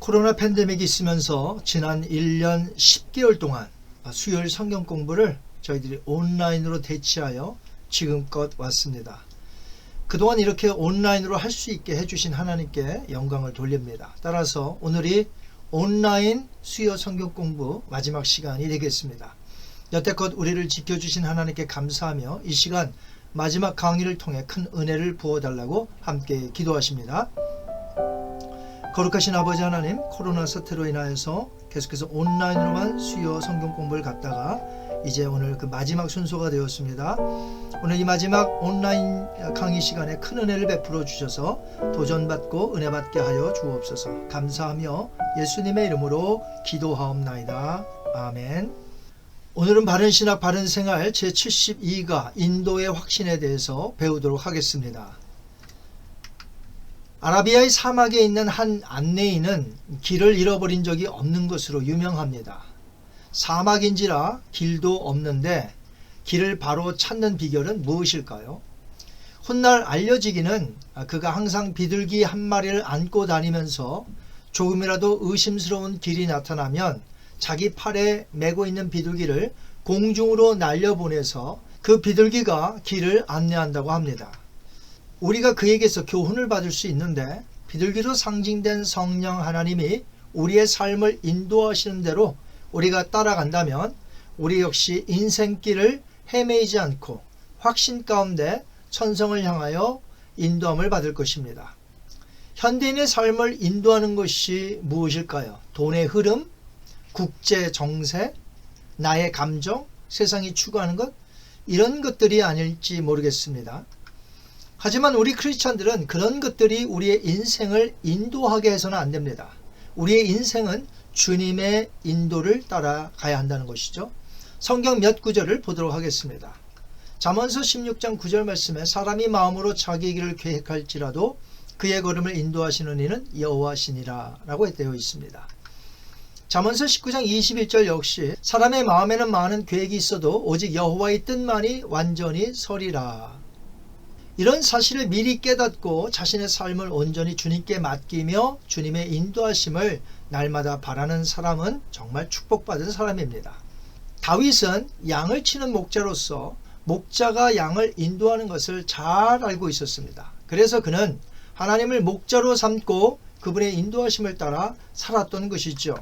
코로나 팬데믹이 있으면서 지난 1년 10개월 동안 수요일 성경 공부를 저희들이 온라인으로 대체하여 지금껏 왔습니다. 그동안 이렇게 온라인으로 할 수 있게 해주신 하나님께 영광을 돌립니다. 따라서 오늘이 온라인 수요 성경 공부 마지막 시간이 되겠습니다. 여태껏 우리를 지켜주신 하나님께 감사하며 이 시간 마지막 강의를 통해 큰 은혜를 부어달라고 함께 기도하십니다. 거룩하신 아버지 하나님, 코로나 사태로 인하여서 계속해서 온라인으로만 수요 성경 공부를 갖다가 이제 오늘 그 마지막 순서가 되었습니다. 오늘 이 마지막 온라인 강의 시간에 큰 은혜를 베풀어 주셔서 도전받고 은혜받게 하여 주옵소서. 감사하며 예수님의 이름으로 기도하옵나이다. 아멘. 오늘은 바른신학 바른생활 제72가 인도의 확신에 대해서 배우도록 하겠습니다. 아라비아의 사막에 있는 한 안내인은 길을 잃어버린 적이 없는 것으로 유명합니다. 사막인지라 길도 없는데 길을 바로 찾는 비결은 무엇일까요? 훗날 알려지기는 그가 항상 비둘기 한 마리를 안고 다니면서 조금이라도 의심스러운 길이 나타나면 자기 팔에 메고 있는 비둘기를 공중으로 날려보내서 그 비둘기가 길을 안내한다고 합니다. 우리가 그에게서 교훈을 받을 수 있는데 비둘기로 상징된 성령 하나님이 우리의 삶을 인도하시는 대로 우리가 따라간다면 우리 역시 인생길을 헤매이지 않고 확신 가운데 천성을 향하여 인도함을 받을 것입니다. 현대인의 삶을 인도하는 것이 무엇일까요? 돈의 흐름, 국제 정세, 나의 감정, 세상이 추구하는 것, 이런 것들이 아닐지 모르겠습니다. 하지만 우리 크리스찬들은 그런 것들이 우리의 인생을 인도하게 해서는 안 됩니다. 우리의 인생은 주님의 인도를 따라가야 한다는 것이죠. 성경 몇 구절을 보도록 하겠습니다. 잠언서 16장 9절 말씀에 사람이 마음으로 자기 길을 계획할지라도 그의 걸음을 인도하시는 이는 여호와시니라 라고 되어 있습니다. 잠언서 19장 21절 역시 사람의 마음에는 많은 계획이 있어도 오직 여호와의 뜻만이 완전히 서리라. 이런 사실을 미리 깨닫고 자신의 삶을 온전히 주님께 맡기며 주님의 인도하심을 날마다 바라는 사람은 정말 축복받은 사람입니다. 다윗은 양을 치는 목자로서 목자가 양을 인도하는 것을 잘 알고 있었습니다. 그래서 그는 하나님을 목자로 삼고 그분의 인도하심을 따라 살았던 것이죠.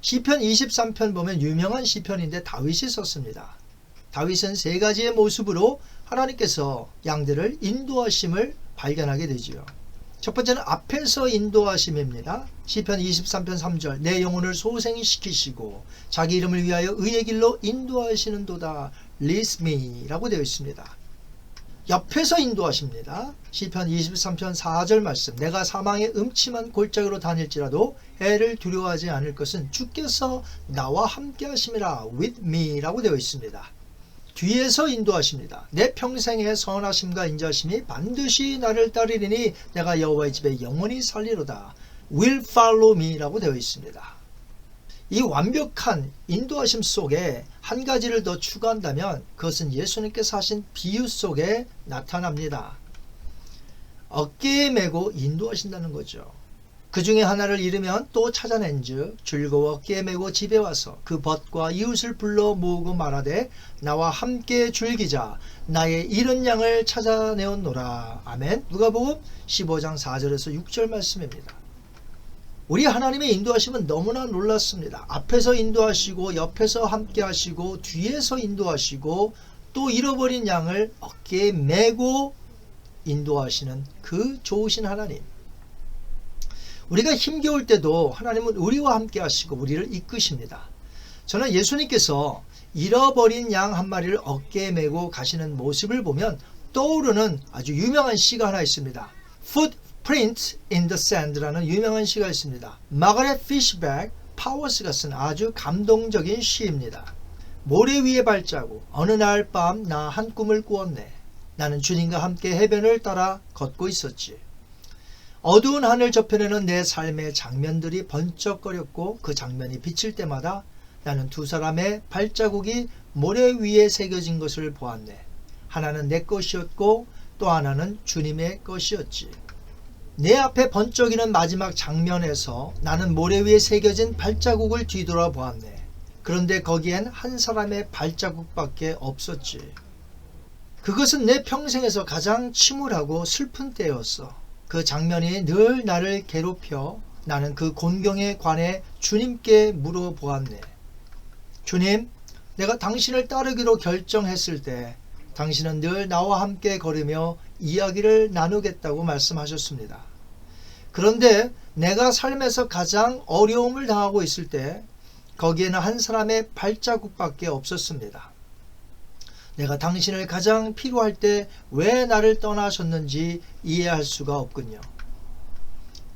시편 23편 보면 유명한 시편인데 다윗이 썼습니다. 다윗은 세 가지의 모습으로 하나님께서 양들을 인도하심을 발견하게 되지요. 첫 번째는 앞에서 인도하심입니다. 시편 23편 3절 내 영혼을 소생시키시고 자기 이름을 위하여 의의 길로 인도하시는도다 lead me 라고 되어 있습니다. 옆에서 인도하십니다. 시편 23편 4절 말씀 내가 사망의 음침한 골짜기로 다닐지라도 해를 두려워하지 않을 것은 주께서 나와 함께 하심이라 with me 라고 되어 있습니다. 뒤에서 인도하십니다. 내 평생의 선하심과 인자심이 반드시 나를 따르리니 내가 여호와의 집에 영원히 살리로다 will follow me 라고 되어 있습니다. 이 완벽한 인도하심 속에 한 가지를 더 추가한다면 그것은 예수님께서 하신 비유 속에 나타납니다. 어깨에 메고 인도하신다는 거죠. 그 중에 하나를 잃으면 또 찾아낸 즉 즐거워 어깨에 메고 집에 와서 그 벗과 이웃을 불러 모으고 말하되 나와 함께 즐기자 나의 잃은 양을 찾아내었노라. 아멘. 누가복음 15장 4절에서 6절 말씀입니다. 우리 하나님의 인도하심은 너무나 놀랐습니다. 앞에서 인도하시고 옆에서 함께 하시고 뒤에서 인도하시고 또 잃어버린 양을 어깨에 메고 인도하시는 그 좋으신 하나님. 우리가 힘겨울 때도 하나님은 우리와 함께 하시고 우리를 이끄십니다. 저는 예수님께서 잃어버린 양 한 마리를 어깨에 메고 가시는 모습을 보면 떠오르는 아주 유명한 시가 하나 있습니다. Footprint in the Sand라는 유명한 시가 있습니다. 마거렛 피시백 파워스가 쓴 아주 감동적인 시입니다. 모래 위의 발자국 어느 날 밤 나 한 꿈을 꾸었네. 나는 주님과 함께 해변을 따라 걷고 있었지. 어두운 하늘 저편에는 내 삶의 장면들이 번쩍거렸고 그 장면이 비칠 때마다 나는 두 사람의 발자국이 모래 위에 새겨진 것을 보았네. 하나는 내 것이었고 또 하나는 주님의 것이었지. 내 앞에 번쩍이는 마지막 장면에서 나는 모래 위에 새겨진 발자국을 뒤돌아 보았네. 그런데 거기엔 한 사람의 발자국밖에 없었지. 그것은 내 평생에서 가장 침울하고 슬픈 때였어. 그 장면이 늘 나를 괴롭혀 나는 그 곤경에 관해 주님께 물어보았네. 주님, 내가 당신을 따르기로 결정했을 때 당신은 늘 나와 함께 걸으며 이야기를 나누겠다고 말씀하셨습니다. 그런데 내가 삶에서 가장 어려움을 당하고 있을 때 거기에는 한 사람의 발자국밖에 없었습니다. 내가 당신을 가장 필요할 때 왜 나를 떠나셨는지 이해할 수가 없군요.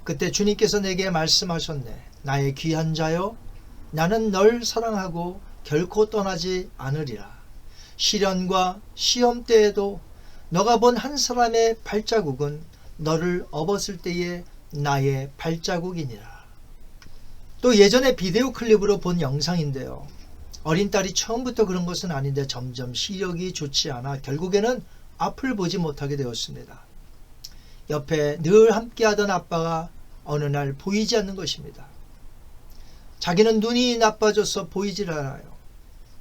그때 주님께서 내게 말씀하셨네. 나의 귀한 자여, 나는 널 사랑하고 결코 떠나지 않으리라. 시련과 시험 때에도 너가 본 한 사람의 발자국은 너를 업었을 때의 나의 발자국이니라. 또 예전에 비디오 클립으로 본 영상인데요. 어린 딸이 처음부터 그런 것은 아닌데 점점 시력이 좋지 않아 결국에는 앞을 보지 못하게 되었습니다. 옆에 늘 함께하던 아빠가 어느 날 보이지 않는 것입니다. 자기는 눈이 나빠져서 보이질 않아요.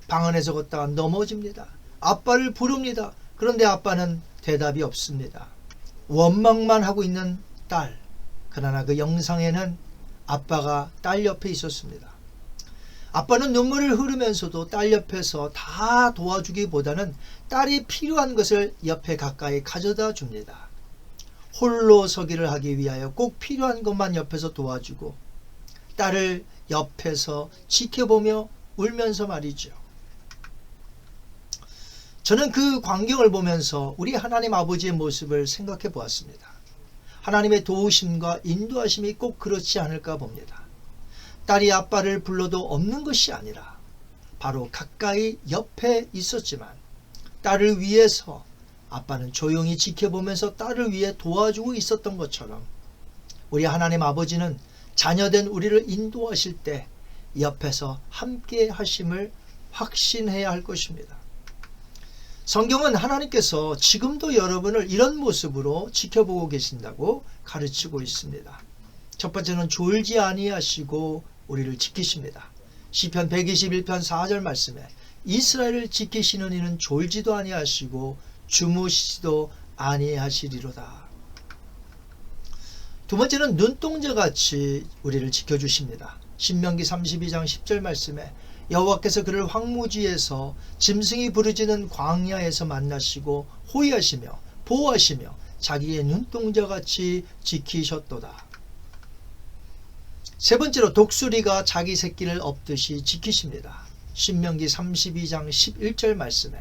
방 안에서 걷다가 넘어집니다. 아빠를 부릅니다. 그런데 아빠는 대답이 없습니다. 원망만 하고 있는 딸. 그러나 그 영상에는 아빠가 딸 옆에 있었습니다. 아빠는 눈물을 흐르면서도 딸 옆에서 다 도와주기보다는 딸이 필요한 것을 옆에 가까이 가져다 줍니다. 홀로 서기를 하기 위하여 꼭 필요한 것만 옆에서 도와주고 딸을 옆에서 지켜보며 울면서 말이죠. 저는 그 광경을 보면서 우리 하나님 아버지의 모습을 생각해 보았습니다. 하나님의 도우심과 인도하심이 꼭 그렇지 않을까 봅니다. 딸이 아빠를 불러도 없는 것이 아니라 바로 가까이 옆에 있었지만 딸을 위해서 아빠는 조용히 지켜보면서 딸을 위해 도와주고 있었던 것처럼 우리 하나님 아버지는 자녀된 우리를 인도하실 때 옆에서 함께 하심을 확신해야 할 것입니다. 성경은 하나님께서 지금도 여러분을 이런 모습으로 지켜보고 계신다고 가르치고 있습니다. 첫 번째는 졸지 아니하시고 우리를 지키십니다. 시편 121편 4절 말씀에 이스라엘을 지키시는 이는 졸지도 아니하시고 주무시지도 아니하시리로다. 두 번째는 눈동자같이 우리를 지켜주십니다. 신명기 32장 10절 말씀에 여호와께서 그를 황무지에서 짐승이 부르짖는 광야에서 만나시고 호위하시며 보호하시며 자기의 눈동자같이 지키셨도다. 세 번째로 독수리가 자기 새끼를 업듯이 지키십니다. 신명기 32장 11절 말씀에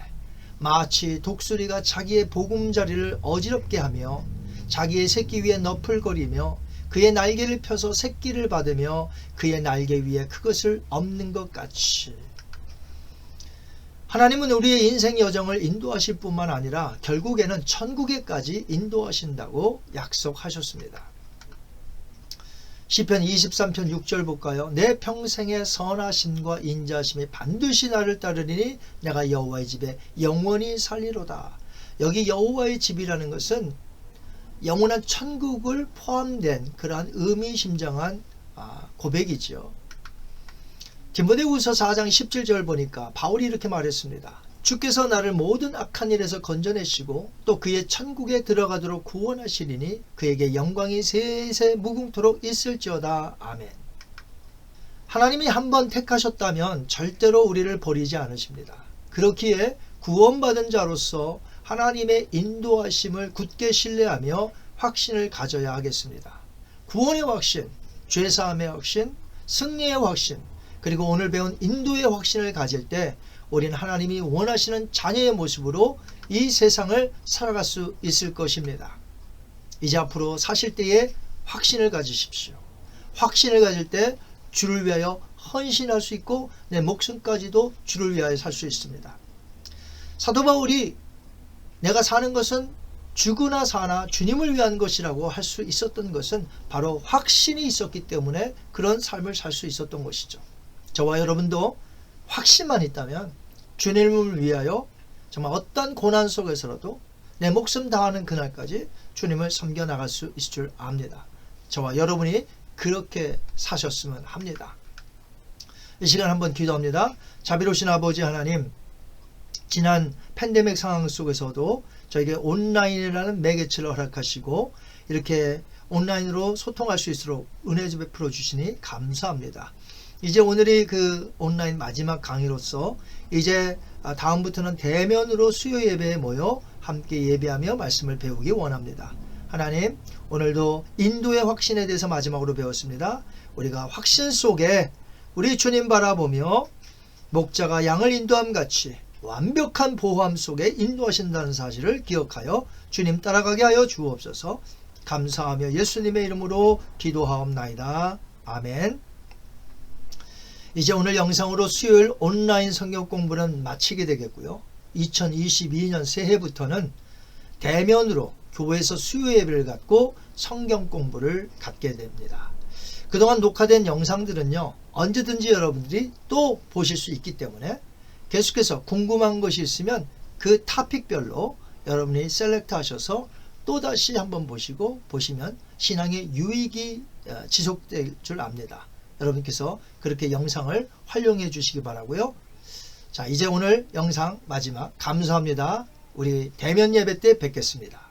마치 독수리가 자기의 보금자리를 어지럽게 하며 자기의 새끼 위에 너풀거리며 그의 날개를 펴서 새끼를 받으며 그의 날개 위에 그것을 엎는 것 같이 하나님은 우리의 인생 여정을 인도하실 뿐만 아니라 결국에는 천국에까지 인도하신다고 약속하셨습니다. 시편 23편 6절 볼까요? 내 평생의 선하심과 인자심이 반드시 나를 따르리니 내가 여호와의 집에 영원히 살리로다. 여기 여호와의 집이라는 것은 영원한 천국을 포함된 그러한 의미심장한 고백이죠. 디모데후서 4장 17절 보니까 바울이 이렇게 말했습니다. 주께서 나를 모든 악한 일에서 건져내시고 또 그의 천국에 들어가도록 구원하시리니 그에게 영광이 세세 무궁토록 있을지어다. 아멘. 하나님이 한번 택하셨다면 절대로 우리를 버리지 않으십니다. 그렇기에 구원받은 자로서 하나님의 인도하심을 굳게 신뢰하며 확신을 가져야 하겠습니다. 구원의 확신, 죄사함의 확신, 승리의 확신, 그리고 오늘 배운 인도의 확신을 가질 때 우리는 하나님이 원하시는 자녀의 모습으로 이 세상을 살아갈 수 있을 것입니다. 이제 앞으로 사실 때에 확신을 가지십시오. 확신을 가질 때 주를 위하여 헌신할 수 있고 내 목숨까지도 주를 위하여 살 수 있습니다. 사도 바울이 내가 사는 것은 죽으나 사나 주님을 위한 것이라고 할 수 있었던 것은 바로 확신이 있었기 때문에 그런 삶을 살 수 있었던 것이죠. 저와 여러분도 확신만 있다면 주님을 위하여 정말 어떤 고난 속에서라도 내 목숨 다하는 그날까지 주님을 섬겨 나갈 수 있을 줄 압니다. 저와 여러분이 그렇게 사셨으면 합니다. 이 시간 한번 기도합니다. 자비로우신 아버지 하나님, 지난 팬데믹 상황 속에서도 저에게 온라인이라는 매개체를 허락하시고 이렇게 온라인으로 소통할 수 있도록 은혜 좀 베풀어 주시니 감사합니다. 이제 오늘이 그 온라인 마지막 강의로서 이제 다음부터는 대면으로 수요 예배에 모여 함께 예배하며 말씀을 배우기 원합니다. 하나님, 오늘도 인도의 확신에 대해서 마지막으로 배웠습니다. 우리가 확신 속에 우리 주님 바라보며 목자가 양을 인도함 같이 완벽한 보호함 속에 인도하신다는 사실을 기억하여 주님 따라가게 하여 주옵소서. 감사하며 예수님의 이름으로 기도하옵나이다. 아멘. 이제 오늘 영상으로 수요일 온라인 성경 공부는 마치게 되겠고요. 2022년 새해부터는 대면으로 교회에서 수요 예배를 갖고 성경 공부를 갖게 됩니다. 그동안 녹화된 영상들은요, 언제든지 여러분들이 또 보실 수 있기 때문에 계속해서 궁금한 것이 있으면 그 토픽별로 여러분이 셀렉트 하셔서 또다시 한번 보시면 신앙의 유익이 지속될 줄 압니다. 여러분께서 그렇게 영상을 활용해 주시기 바라고요. 자, 이제 오늘 영상 마지막 감사합니다. 우리 대면 예배 때 뵙겠습니다.